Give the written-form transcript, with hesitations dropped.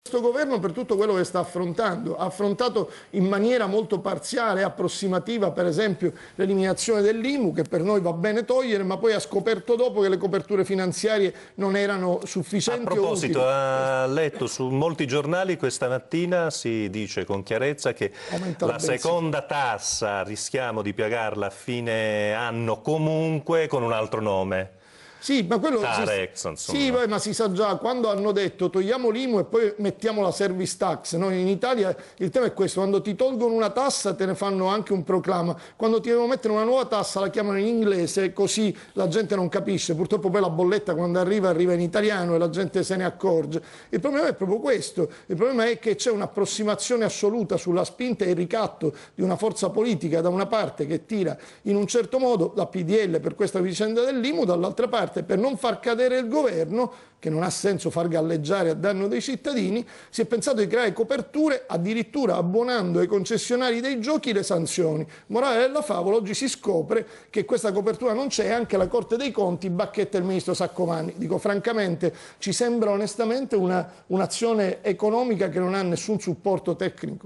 Questo governo, per tutto quello che sta affrontando, ha affrontato in maniera molto parziale e approssimativa, per esempio, l'eliminazione dell'IMU, che per noi va bene togliere, ma poi ha scoperto dopo che le coperture finanziarie non erano sufficienti. A proposito, ha letto su molti giornali questa mattina, si dice con chiarezza che la seconda tassa rischiamo di pagarla a fine anno comunque con un altro nome. Sì, ma quello sì, ma si sa già, quando hanno detto togliamo l'IMU e poi mettiamo la service tax. Noi in Italia il tema è questo: quando ti tolgono una tassa te ne fanno anche un proclama, quando ti devono mettere una nuova tassa la chiamano in inglese, così la gente non capisce. Purtroppo poi la bolletta quando arriva in italiano e la gente se ne accorge. Il problema è proprio questo: il problema è che c'è un'approssimazione assoluta sulla spinta e il ricatto di una forza politica da una parte che tira in un certo modo, la PDL per questa vicenda dell'IMU, dall'altra parte per non far cadere il governo, che non ha senso far galleggiare a danno dei cittadini, si è pensato di creare coperture addirittura abbonando ai concessionari dei giochi le sanzioni. Morale della favola, oggi si scopre che questa copertura non c'è, anche la Corte dei Conti bacchetta il ministro Saccomanni. Dico francamente, ci sembra onestamente un'azione economica che non ha nessun supporto tecnico.